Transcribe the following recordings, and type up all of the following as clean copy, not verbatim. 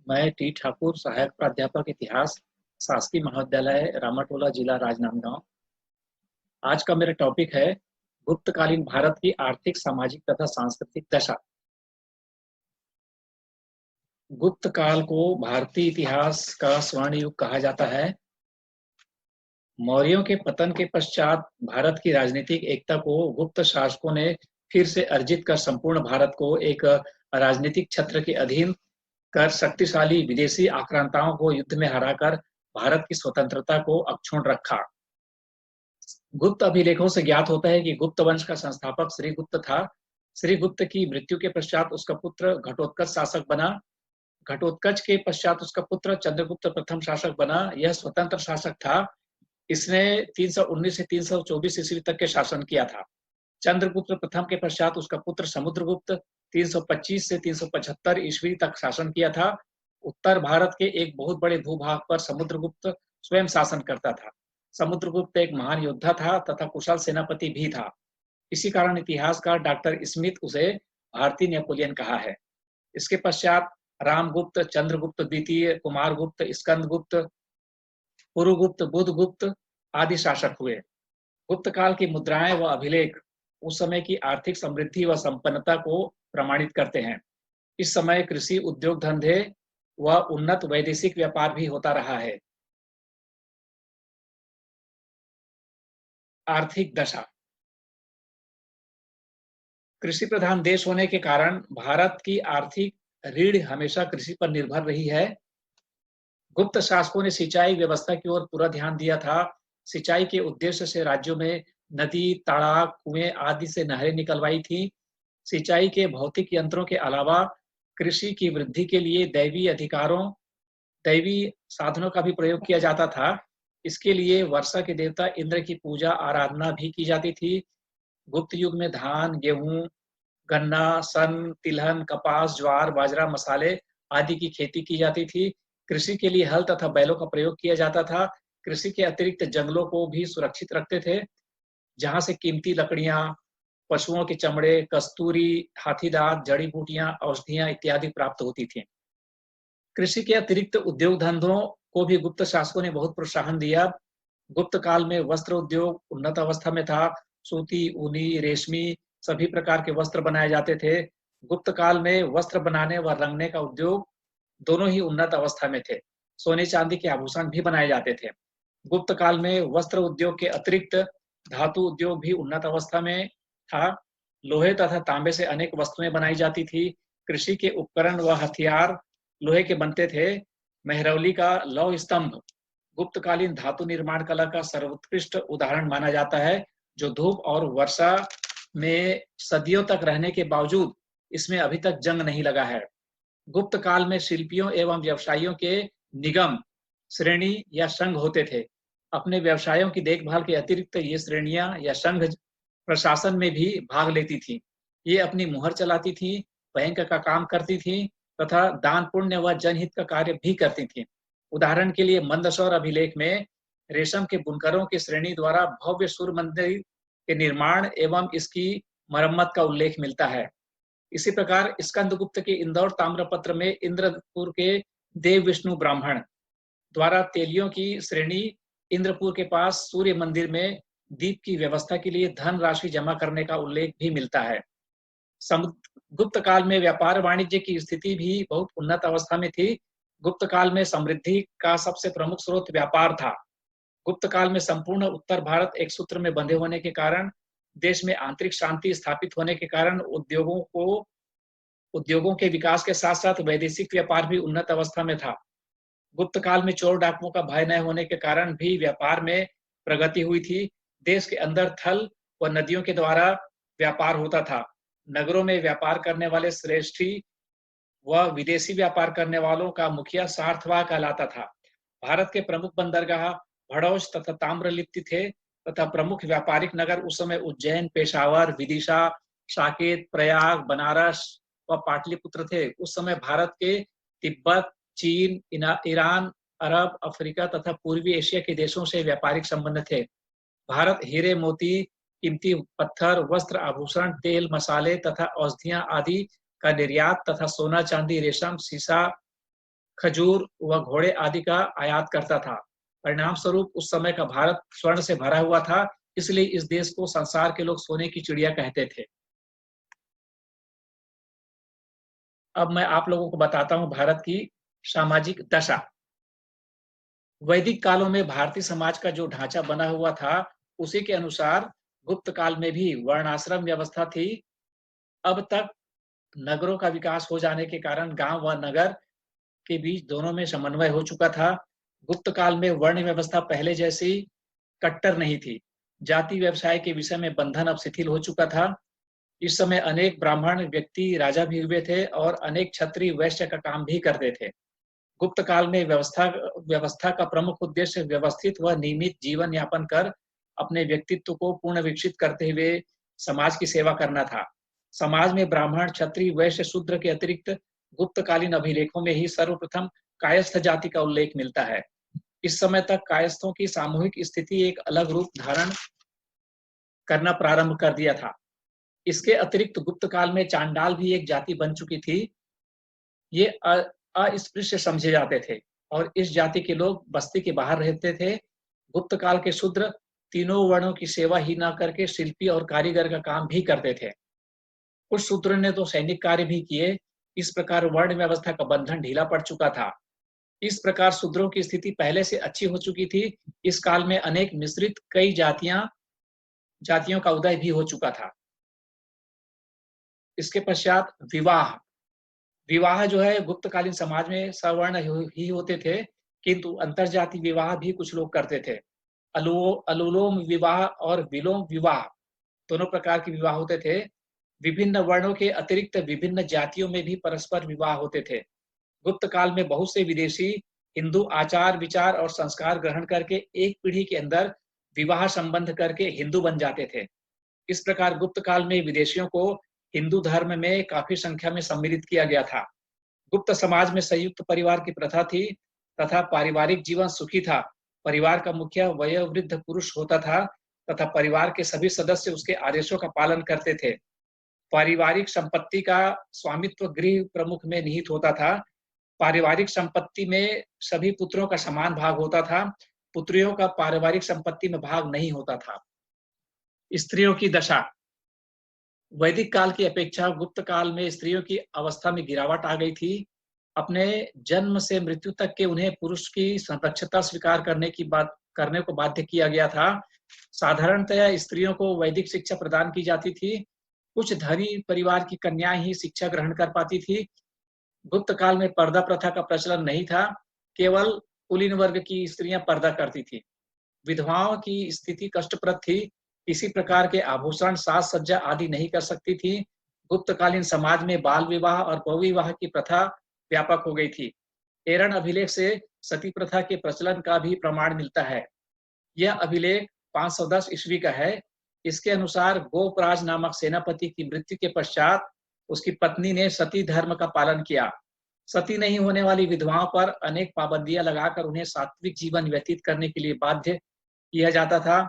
मैं टी ठाकुर, सहायक प्राध्यापक इतिहास, शासकीय महाविद्यालय रामाटोला, जिला राजनांदगांव। आज का मेरा टॉपिक है गुप्तकालीन भारत की आर्थिक, सामाजिक तथा सांस्कृतिक दशा। गुप्त काल को भारतीय इतिहास का स्वर्ण युग कहा जाता है। मौर्यों के पतन के पश्चात भारत की राजनीतिक एकता को गुप्त शासकों ने फिर से अर्जित कर संपूर्ण भारत को एक राजनीतिक छत्र के अधीन कर शक्तिशाली विदेशी आक्रांताओं को युद्ध में हराकर भारत की स्वतंत्रता को अक्षुण्ण रखा। गुप्त अभिलेखों से ज्ञात होता है कि गुप्त वंश का संस्थापक श्रीगुप्त था। श्रीगुप्त की मृत्यु के पश्चात उसका पुत्र घटोत्कच शासक बना। घटोत्कच के पश्चात उसका पुत्र चंद्रगुप्त प्रथम शासक बना। यह स्वतंत्र शासक था। इसने 319 से 324 ईस्वी तक के शासन किया था। चंद्रगुप्त प्रथम के पश्चात उसका पुत्र समुद्रगुप्त 325 से 375 ईस्वी तक शासन किया था। उत्तर भारत के एक बहुत बड़े भूभाग पर समुद्रगुप्त स्वयं शासन करता था। समुद्रगुप्त एक महान योद्धा था तथा कुशल सेनापति भी था। इसी कारण इतिहासकार डॉक्टर स्मिथ उसे भारतीय नेपोलियन कहा है। इसके पश्चात रामगुप्त, चंद्रगुप्त द्वितीय, कुमारगुप्त, स्कंदगुप्त, पुरुगुप्त, बुधगुप्त आदि शासक हुए। गुप्त काल की मुद्राएं व अभिलेख उस समय की आर्थिक समृद्धि व संपन्नता को प्रमाणित करते हैं। इस समय कृषि, उद्योग धंधे व उन्नत वैदेशिक व्यापार भी होता रहा है। आर्थिक दशा। कृषि प्रधान देश होने के कारण भारत की आर्थिक रीढ़ हमेशा कृषि पर निर्भर रही है। गुप्त शासकों ने सिंचाई व्यवस्था की ओर पूरा ध्यान दिया था। सिंचाई के उद्देश्य से राज्यों में नदी, तालाब, कुएं आदि से नहरें निकलवाई थी। सिंचाई के भौतिक यंत्रों के अलावा कृषि की वृद्धि के लिए दैवी साधनों का भी प्रयोग किया जाता था। इसके लिए वर्षा के देवता इंद्र की पूजा आराधना भी की जाती थी। गुप्त युग में धान, गेहूं, गन्ना, सन, तिलहन, कपास, ज्वार, बाजरा, मसाले आदि की खेती की जाती थी। कृषि के लिए हल तथा बैलों का प्रयोग किया जाता था। कृषि के अतिरिक्त जंगलों को भी सुरक्षित रखते थे, जहां से कीमती लकड़ियां, पशुओं के चमड़े, कस्तूरी, हाथी दांत, जड़ी बूटियां, औषधियां इत्यादि प्राप्त होती थी। कृषि के अतिरिक्त उद्योग धंधों को भी गुप्त शासकों ने बहुत प्रोत्साहन दिया। गुप्त काल में वस्त्र उद्योग उन्नत अवस्था में था। सूती, ऊनी, रेशमी सभी प्रकार के वस्त्र बनाए जाते थे। गुप्त काल में वस्त्र बनाने व रंगने का उद्योग दोनों ही उन्नत अवस्था में थे। सोने चांदी के आभूषण भी बनाए जाते थे। गुप्त काल में वस्त्र उद्योग के अतिरिक्त धातु उद्योग भी उन्नत अवस्था में था। लोहे तथा तांबे से अनेक वस्तुएं बनाई जाती थी। कृषि के उपकरण व हथियार लोहे के बनते थे। मेहरौली का लौह स्तंभ गुप्तकालीन धातु निर्माण कला का सर्वोत्कृष्ट उदाहरण माना जाता है, जो धूप और वर्षा में सदियों तक रहने के बावजूद इसमें अभी तक जंग नहीं लगा है। गुप्त काल में शिल्पियों एवं व्यवसायियों के निगम, श्रेणी या संघ होते थे। अपने व्यवसायों की देखभाल के अतिरिक्त ये श्रेणियां या संघ प्रशासन में भी भाग लेती थी। ये अपनी मुहर चलाती थी, बैंक का काम करती थी तथा दान पुण्य व जनहित का कार्य भी करती थी। उदाहरण के लिए मंदसौर अभिलेख में रेशम के बुनकरों की श्रेणी द्वारा भव्य सूर्य मंदिर के निर्माण एवं इसकी मरम्मत का उल्लेख मिलता है। इसी प्रकार स्कंदगुप्त के इंदौर ताम्रपत्र में इंद्रपुर के देव विष्णु ब्राह्मण द्वारा तेलियों की श्रेणी इंद्रपुर के पास सूर्य मंदिर में दीप की व्यवस्था के लिए धन राशि जमा करने का उल्लेख भी मिलता है। गुप्त काल में व्यापार वाणिज्य की स्थिति भी बहुत उन्नत अवस्था में थी। गुप्त काल में समृद्धि का सबसे प्रमुख स्रोत व्यापार था। गुप्त काल में संपूर्ण उत्तर भारत एक सूत्र में बंधे होने के कारण, देश में आंतरिक शांति स्थापित होने के कारण उद्योगों के विकास के साथ साथ वैदेशिक व्यापार भी उन्नत अवस्था में था। गुप्त काल में चोर डाकुओं का भय न होने के कारण भी व्यापार में प्रगति हुई थी। देश के अंदर थल व नदियों के द्वारा व्यापार होता था। नगरों में व्यापार करने वाले श्रेष्ठी व विदेशी व्यापार करने वालों का मुखिया सार्थवाह कहलाता था। भारत के प्रमुख बंदरगाह भड़ौच तथा ताम्रलिप्ति थे तथा प्रमुख व्यापारिक नगर उस समय उज्जैन, पेशावर, विदिशा, साकेत, प्रयाग, बनारस व पाटलिपुत्र थे। उस समय भारत के तिब्बत, चीन, ईरान, अरब, अफ्रीका तथा पूर्वी एशिया के देशों से व्यापारिक संबंध थे। भारत हीरे, मोती, कीमती पत्थर, वस्त्र, आभूषण, तेल, मसाले तथा औषधियां आदि का निर्यात तथा सोना, चांदी, रेशम, सीसा खजूर व घोड़े आदि का आयात करता था। परिणाम स्वरूप उस समय का भारत स्वर्ण से भरा हुआ था, इसलिए इस देश को संसार के लोग सोने की चिड़िया कहते थे। अब मैं आप लोगों को बताता हूँ भारत की सामाजिक दशा। वैदिक कालों में भारतीय समाज का जो ढांचा बना हुआ था, उसी के अनुसार गुप्त काल में भी वर्णाश्रम व्यवस्था थी। अब तक नगरों का विकास हो जाने के कारण गांव व नगर के बीच दोनों में समन्वय हो चुका था। गुप्त काल में वर्ण व्यवस्था पहले जैसी कट्टर नहीं थी। जाति व्यवसाय के विषय में बंधन अब शिथिल हो चुका था। इस समय अनेक ब्राह्मण व्यक्ति राजा भी हुए थे और अनेक क्षत्रिय वैश्य का काम भी करते थे। गुप्त काल में व्यवस्था का प्रमुख उद्देश्य व्यवस्थित व नियमित जीवन यापन कर अपने व्यक्तित्व को पूर्ण विकसित करते हुए समाज की सेवा करना था। समाज में ब्राह्मण, क्षत्रिय, वैश्य, शूद्र के अतिरिक्त गुप्तकालीन अभिलेखों में ही सर्वप्रथम कायस्थ जाति का उल्लेख मिलता है। इस समय तक कायस्थों की सामूहिक स्थिति एक अलग रूप धारण करना प्रारंभ कर दिया था। इसके अतिरिक्त गुप्त काल में चांडाल भी एक जाति बन चुकी थी। ये अस्पृश्य समझे जाते थे और इस जाति के लोग बस्ती के बाहर रहते थे। गुप्त काल के शूद्र तीनों वर्णों की सेवा ही न करके शिल्पी और कारीगर का काम भी करते थे। कुछ शूद्रों ने तो सैनिक कार्य भी किए। इस प्रकार वर्ण व्यवस्था का बंधन ढीला पड़ चुका था। इस प्रकार शूद्रों की स्थिति पहले से अच्छी हो चुकी थी। इस काल में अनेक मिश्रित कई जातियों का उदय भी हो चुका था। इसके पश्चात विवाह विवाह जो है गुप्तकालीन समाज में सवर्ण ही होते थे, किंतु अंतरजातीय विवाह भी कुछ लोग करते थे। अनुलोम विवाह और विलोम विवाह दोनों प्रकार के विवाह होते थे। विभिन्न वर्णों के अतिरिक्त विभिन्न जातियों में भी परस्पर विवाह होते थे। गुप्त काल में बहुत से विदेशी हिंदू आचार विचार और संस्कार ग्रहण करके एक पीढ़ी के अंदर विवाह संबंध करके हिंदू बन जाते थे। इस प्रकार गुप्त काल में विदेशियों को हिंदू धर्म में काफी संख्या में सम्मिलित किया गया था। गुप्त समाज में संयुक्त परिवार की प्रथा थी तथा पारिवारिक जीवन सुखी था। परिवार का मुखिया वयोवृद्ध पुरुष होता था तथा परिवार के सभी सदस्य उसके आदेशों का पालन करते थे। पारिवारिक संपत्ति का स्वामित्व गृह प्रमुख में निहित होता था। पारिवारिक संपत्ति में सभी पुत्रों का समान भाग होता था। पुत्रियों का पारिवारिक संपत्ति में भाग नहीं होता था। स्त्रियों की दशा वैदिक काल की अपेक्षा गुप्त काल में स्त्रियों की अवस्था में गिरावट आ गई थी। अपने जन्म से मृत्यु तक के उन्हें पुरुष की संरक्षता स्वीकार करने को बाध्य किया गया था। साधारणतया स्त्रियों को वैदिक शिक्षा प्रदान की जाती थी। कुछ धनी परिवार की कन्याएं ही शिक्षा ग्रहण कर पाती थी। गुप्त काल में पर्दा प्रथा का प्रचलन नहीं था। केवल कुलीन वर्ग की स्त्रियां पर्दा करती थी। विधवाओं की स्थिति कष्टप्रद थी। किसी प्रकार के आभूषण, साज सज्जा आदि नहीं कर सकती थी। गुप्तकालीन समाज में बाल विवाह और बहुविवाह की प्रथा व्यापक हो गई थी। एरन अभिलेख से सती प्रथा के प्रचलन का भी प्रमाण मिलता है। यह अभिलेख 510 ईस्वी का है। इसके अनुसार गोपराज नामक सेनापति की मृत्यु के पश्चात उसकी पत्नी ने सती धर्म का पालन किया। सती नहीं होने वाली विधवाओं पर अनेक पाबंदियां लगाकर उन्हें सात्विक जीवन व्यतीत करने के लिए बाध्य किया जाता था।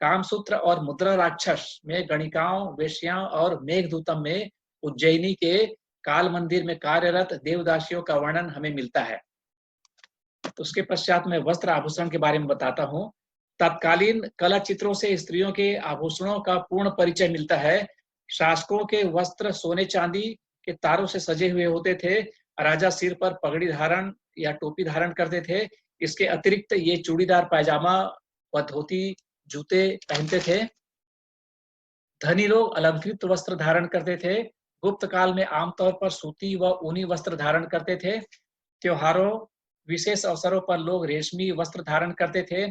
कामसूत्र और मुद्रा राक्षस में गणिकाओं, वेश्याओं और मेघदूतम में उज्जैनी के काल मंदिर में कार्यरत देवदासियों का वर्णन हमें मिलता है। उसके पश्चात मैं वस्त्र आभूषण के बारे में बताता हूँ। तत्कालीन कला चित्रों से स्त्रियों के आभूषणों का पूर्ण परिचय मिलता है। शासकों के वस्त्र सोने चांदी के तारों से सजे हुए होते थे। राजा सिर पर पगड़ी धारण या टोपी धारण करते थे। इसके अतिरिक्त ये चूड़ीदार पायजामा व धोती जूते पहनते थे। धनी लोग अलंकृत वस्त्र धारण करते थे। गुप्त काल में आमतौर पर सूती व ऊनी वस्त्र धारण करते थे। त्योहारों, विशेष अवसरों पर लोग रेशमी वस्त्र धारण करते थे।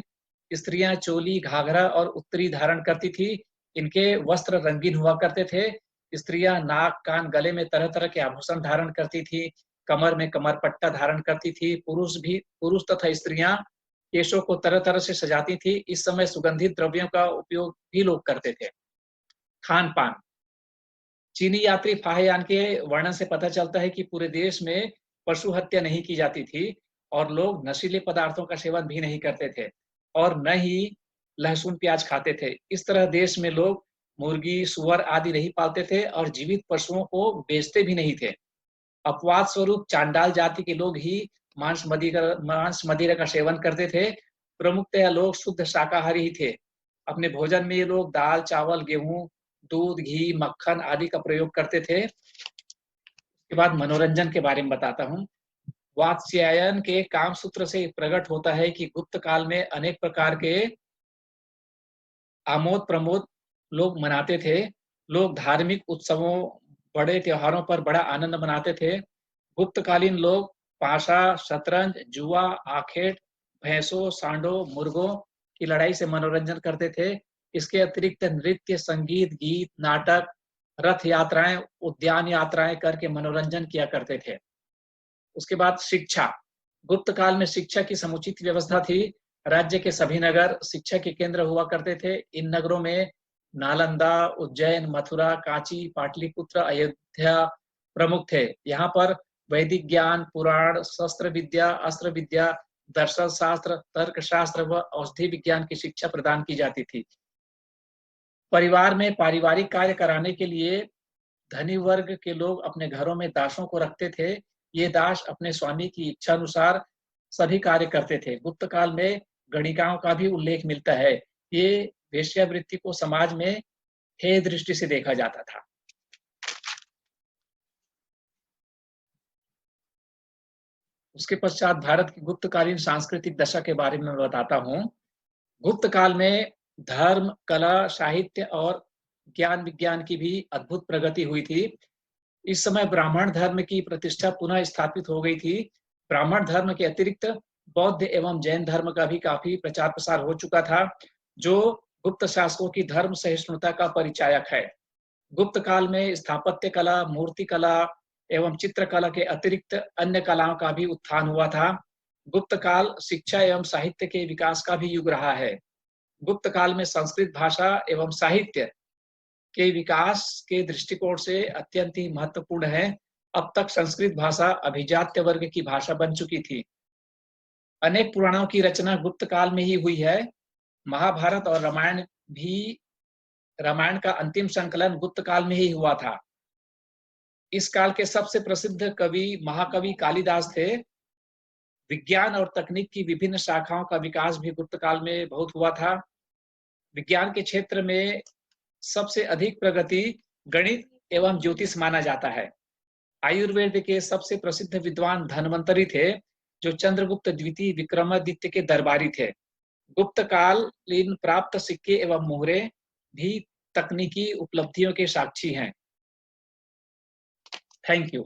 स्त्रियां चोली, घाघरा और उत्तरी धारण करती थी। इनके वस्त्र रंगीन हुआ करते थे। स्त्रियां नाक, कान, गले में तरह तरह के आभूषण धारण करती थी। कमर में कमरपट्टा धारण करती थी। पुरुष तथा स्त्रियां केशों को तरह तरह से सजाती थी। इस समय सुगंधित द्रव्यों का उपयोग भी लोग करते थे। खान पान चीनी यात्री फाहेयान के वर्णन से पता चलता है कि पूरे देश में पशु हत्या नहीं की जाती थी और लोग नशीले पदार्थों का सेवन भी नहीं करते थे और न ही लहसुन प्याज खाते थे। इस तरह देश में लोग मुर्गी, सुअर आदि नहीं पालते थे और जीवित पशुओं को बेचते भी नहीं थे। अपवाद स्वरूप चांडाल जाति के लोग ही मांस मदिरा का सेवन करते थे। प्रमुखतः लोग शुद्ध शाकाहारी ही थे। अपने भोजन में ये लोग दाल, चावल, गेहूँ, दूध, घी, मक्खन आदि का प्रयोग करते थे। उसके बाद मनोरंजन के बारे में बताता हूँ। वात्स्यायन के कामसूत्र से प्रकट होता है कि गुप्त काल में अनेक प्रकार के आमोद प्रमोद लोग मनाते थे। लोग धार्मिक उत्सवों, बड़े त्योहारों पर बड़ा आनंद मनाते थे। गुप्तकालीन लोग पाशा, शतरंज, जुआ, आखेट, भैंसों, सांडों, मुर्गों की लड़ाई से मनोरंजन करते थे। इसके अतिरिक्त नृत्य, संगीत, गीत, नाटक, रथ यात्राएं, उद्यान यात्राएं करके मनोरंजन किया करते थे। उसके बाद शिक्षा। गुप्त काल में शिक्षा की समुचित व्यवस्था थी। राज्य के सभी नगर शिक्षा के केंद्र हुआ करते थे। इन नगरों में नालंदा, उज्जैन, मथुरा, कांची, पाटलिपुत्र, अयोध्या प्रमुख थे। यहाँ पर वैदिक ज्ञान, पुराण, शस्त्र विद्या, अस्त्र विद्या, दर्शन शास्त्र, तर्क शास्त्र व औषधि विज्ञान की शिक्षा प्रदान की जाती थी। परिवार में पारिवारिक कार्य कराने के लिए धनी वर्ग के लोग अपने घरों में दासों को रखते थे। ये दास अपने स्वामी की इच्छा अनुसार सभी कार्य करते थे। गुप्त काल में गणिकाओं का भी उल्लेख मिलता है। ये वेश्यावृत्ति को समाज में हेय दृष्टि से देखा जाता था। उसके पश्चात भारत की गुप्तकालीन सांस्कृतिक दशा के बारे में बताता हूँ। गुप्त काल में धर्म, कला, साहित्य और ज्ञान विज्ञान की भी अद्भुत प्रगति हुई थी। इस समय ब्राह्मण धर्म की प्रतिष्ठा पुनः स्थापित हो गई थी। ब्राह्मण धर्म के अतिरिक्त बौद्ध एवं जैन धर्म का भी काफी प्रचार प्रसार हो चुका था, जो गुप्त शासकों की धर्म सहिष्णुता का परिचायक है। गुप्त काल में स्थापत्य कला, मूर्ति कला एवं चित्रकला के अतिरिक्त अन्य कलाओं का भी उत्थान हुआ था। गुप्त काल शिक्षा एवं साहित्य के विकास का भी युग रहा है। गुप्त काल में संस्कृत भाषा एवं साहित्य के विकास के दृष्टिकोण से अत्यंत ही महत्वपूर्ण है। अब तक संस्कृत भाषा अभिजात्य वर्ग की भाषा बन चुकी थी। अनेक पुराणों की रचना गुप्त काल में ही हुई है। महाभारत और रामायण का अंतिम संकलन गुप्त काल में ही हुआ था। इस काल के सबसे प्रसिद्ध कवि महाकवि कालिदास थे। विज्ञान और तकनीक की विभिन्न शाखाओं का विकास भी गुप्त काल में बहुत हुआ था। विज्ञान के क्षेत्र में सबसे अधिक प्रगति गणित एवं ज्योतिष माना जाता है। आयुर्वेद के सबसे प्रसिद्ध विद्वान धन्वंतरी थे, जो चंद्रगुप्त द्वितीय विक्रमादित्य के दरबारी थे। गुप्त कालीन प्राप्त सिक्के एवं मोहरे भी तकनीकी उपलब्धियों के साक्षी हैं। Thank you.